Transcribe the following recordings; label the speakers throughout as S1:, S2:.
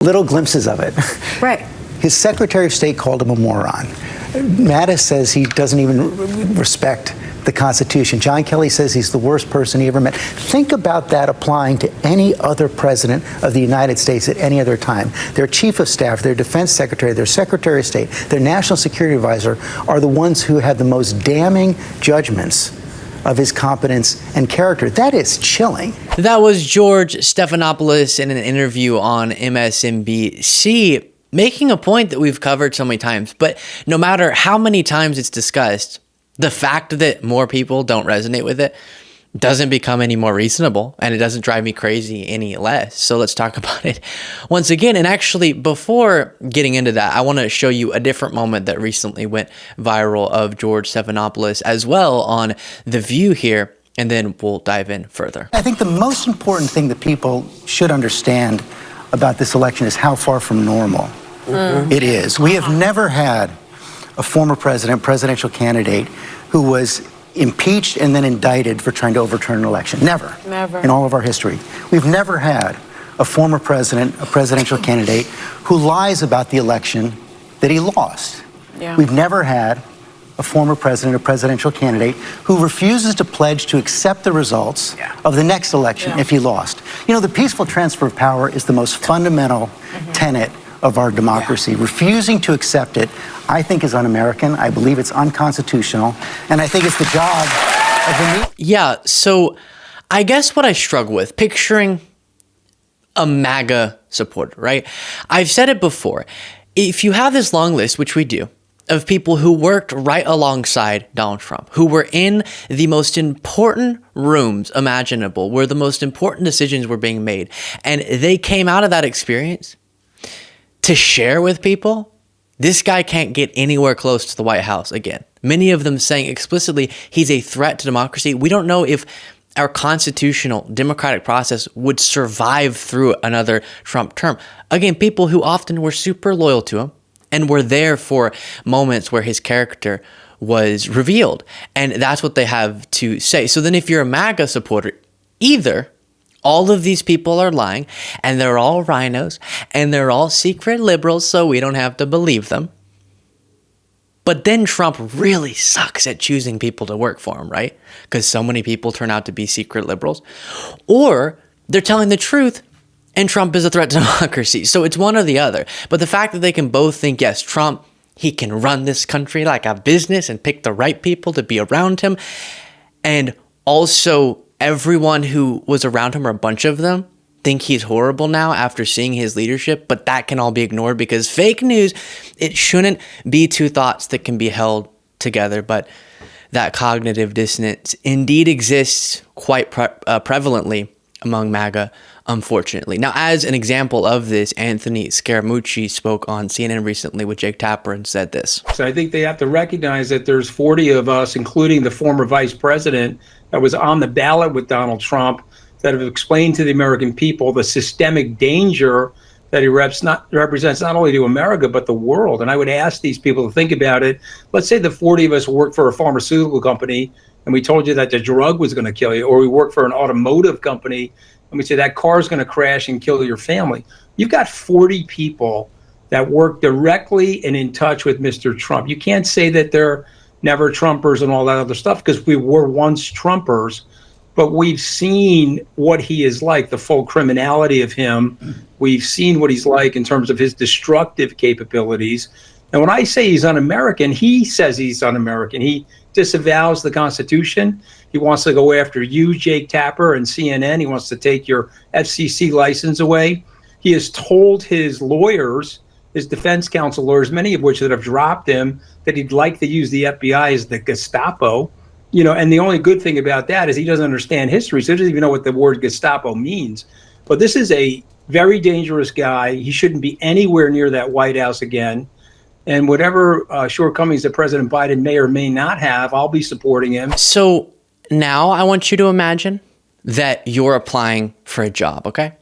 S1: little glimpses of it.
S2: Right.
S1: His Secretary of State called him a moron. Mattis says he doesn't even respect the Constitution. John Kelly says he's the worst person he ever met. Think about that applying to any other president of the United States at any other time. Their chief of staff, their defense secretary, their secretary of state, their national security advisor are the ones who had the most damning judgments of his competence and character. That is chilling.
S3: That was George Stephanopoulos in an interview on MSNBC, making a point that we've covered so many times. But no matter how many times it's discussed, the fact that more people don't resonate with it doesn't become any more reasonable, and it doesn't drive me crazy any less. So let's talk about it once again. And actually, before getting into that, I want to show you a different moment that recently went viral of George Stephanopoulos as well on The View here, and then we'll dive in further.
S1: I think the most important thing that people should understand about this election is how far from normal it is. We have never had a former presidential candidate who was impeached and then indicted for trying to overturn an election. Never.
S2: Never.
S1: In all of our history. We've never had a former president, a presidential candidate, who lies about the election that he lost.
S2: Yeah.
S1: We've never had a former president or presidential candidate who refuses to pledge to accept the results of the next election if he lost. You know, the peaceful transfer of power is the most fundamental tenet of our democracy. Refusing to accept it, I think, is un-American. I believe it's unconstitutional. And I think it's the job of the media.
S3: Yeah, so I guess what I struggle with, picturing a MAGA supporter, right? I've said it before. If you have this long list, which we do, of people who worked right alongside Donald Trump, who were in the most important rooms imaginable, where the most important decisions were being made, and they came out of that experience to share with people, this guy can't get anywhere close to the White House again. Many of them saying explicitly he's a threat to democracy. We don't know if our constitutional democratic process would survive through another Trump term. Again, people who often were super loyal to him and were there for moments where his character was revealed. And that's what they have to say. So then if you're a MAGA supporter, either all of these people are lying, and they're all rhinos, and they're all secret liberals, so we don't have to believe them. But then Trump really sucks at choosing people to work for him, right? Because so many people turn out to be secret liberals. Or they're telling the truth, and Trump is a threat to democracy. So it's one or the other. But the fact that they can both think, yes, Trump, he can run this country like a business and pick the right people to be around him, and also everyone who was around him, or a bunch of them, think he's horrible now after seeing his leadership, but that can all be ignored because fake news. It shouldn't be two thoughts that can be held together, but that cognitive dissonance indeed exists quite prevalently among MAGA, unfortunately. Now, as an example of this, Anthony Scaramucci spoke on CNN recently with Jake Tapper and said this.
S4: So I think they have to recognize that there's 40 of us, including the former vice president that was on the ballot with Donald Trump, that have explained to the American people the systemic danger that he represents not only to America, but the world. And I would ask these people to think about it. Let's say the 40 of us work for a pharmaceutical company and we told you that the drug was going to kill you, or we work for an automotive company and we say that car is going to crash and kill your family. You've got 40 people that work directly and in touch with Mr. Trump. You can't say that they're never Trumpers and all that other stuff, because we were once Trumpers, but we've seen what he is like, the full criminality of him. We've seen what he's like in terms of his destructive capabilities. And when I say he's un-American, he says he's un-American. He disavows the Constitution. He wants to go after you, Jake Tapper, and CNN. He wants to take your FCC license away. He has told his lawyers, his defense counsel lawyers, many of which that have dropped him, that he'd like to use the FBI as the Gestapo. You know, and the only good thing about that is he doesn't understand history, so he doesn't even know what the word Gestapo means. But this is a very dangerous guy. He shouldn't be anywhere near that White House again. And whatever shortcomings that President Biden may or may not have, I'll be supporting him.
S3: So now I want you to imagine that you're applying for a job, okay?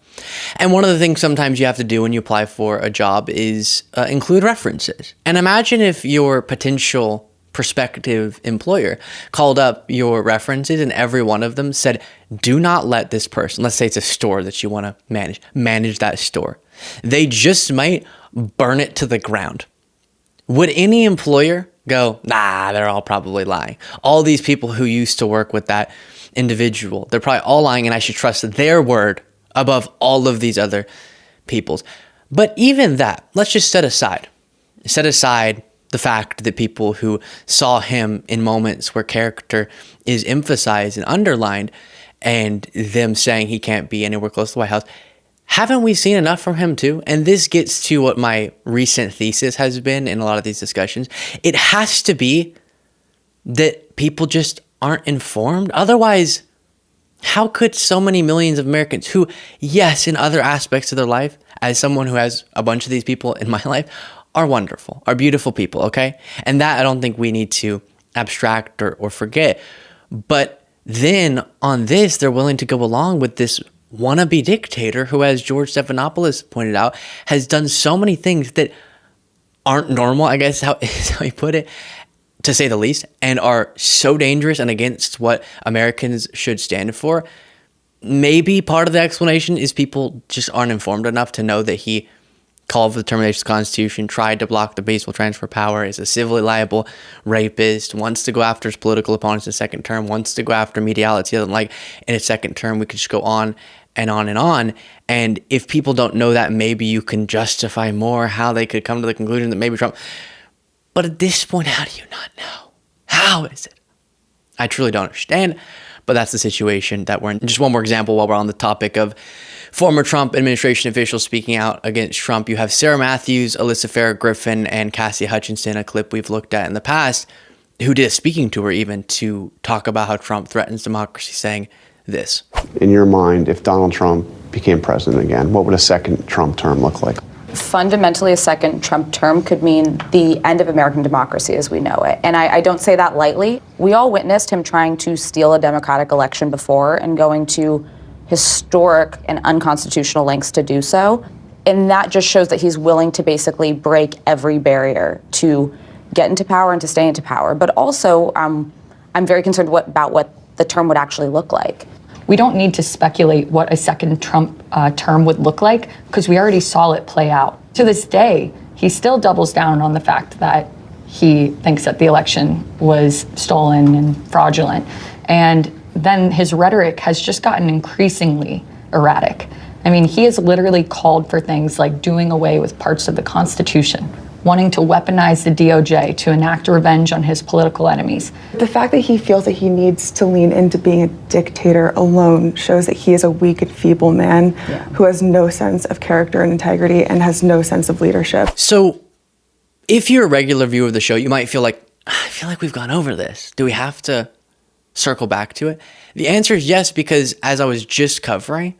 S3: And one of the things sometimes you have to do when you apply for a job is include references. And imagine if your potential prospective employer called up your references and every one of them said, do not let this person, let's say it's a store that you want to manage that store. They just might burn it to the ground. Would any employer go, nah, they're all probably lying? All these people who used to work with that individual, they're probably all lying, and I should trust their word above all of these other people's. But even that, let's just set aside the fact that people who saw him in moments where character is emphasized and underlined, and them saying he can't be anywhere close to the White House. Haven't we seen enough from him too? And this gets to what my recent thesis has been in a lot of these discussions. It has to be that people just aren't informed. Otherwise, how could so many millions of Americans who, yes, in other aspects of their life, as someone who has a bunch of these people in my life, are wonderful, are beautiful people, okay? And that I don't think we need to abstract or forget. But then on this, they're willing to go along with this wannabe dictator who, as George Stephanopoulos pointed out, has done so many things that aren't normal, I guess is how he put it, to say the least, and are so dangerous and against what Americans should stand for. Maybe part of the explanation is people just aren't informed enough to know that he called for the termination of the Constitution, tried to block the peaceful transfer of power, is a civilly liable rapist, wants to go after his political opponents in his second term, wants to go after medialities he doesn't like in his second term. We could just go on and on and on. And if people don't know that, maybe you can justify more how they could come to the conclusion that maybe Trump. But at this point, how do you not know? How is it? I truly don't understand. But that's the situation that we're in. Just one more example while we're on the topic of former Trump administration officials speaking out against Trump. You have Sarah Matthews, Alyssa Farah Griffin, and Cassie Hutchinson, a clip we've looked at in the past, who did a speaking tour even to talk about how Trump threatens democracy, saying this.
S2: In your mind, if Donald Trump became president again, what would a second Trump term look like?
S5: Fundamentally, a second Trump term could mean the end of American democracy as we know it. And I don't say that lightly. We all witnessed him trying to steal a democratic election before and going to historic and unconstitutional lengths to do so. And that just shows that he's willing to basically break every barrier to get into power and to stay into power. But also, I'm very concerned about what the term would actually look like.
S6: We don't need to speculate what a second Trump term would look like because we already saw it play out. To this day, he still doubles down on the fact that he thinks that the election was stolen and fraudulent. And then his rhetoric has just gotten increasingly erratic. I mean, he has literally called for things like doing away with parts of the Constitution, wanting to weaponize the DOJ to enact revenge on his political enemies.
S7: The fact that he feels that he needs to lean into being a dictator alone shows that he is a weak and feeble man who has no sense of character and integrity and has no sense of leadership.
S3: So if you're a regular viewer of the show, you might feel like, I feel like we've gone over this. Do we have to circle back to it? The answer is yes, because as I was just covering,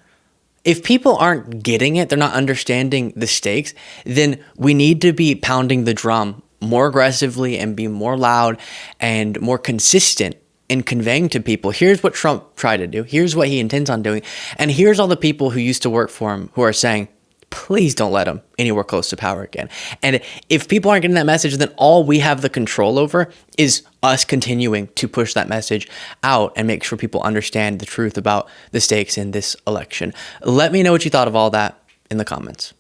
S3: if people aren't getting it, they're not understanding the stakes, then we need to be pounding the drum more aggressively and be more loud and more consistent in conveying to people, here's what Trump tried to do, here's what he intends on doing, and here's all the people who used to work for him who are saying, please don't let him anywhere close to power again. And if people aren't getting that message, then all we have the control over is us continuing to push that message out and make sure people understand the truth about the stakes in this election. Let me know what you thought of all that in the comments.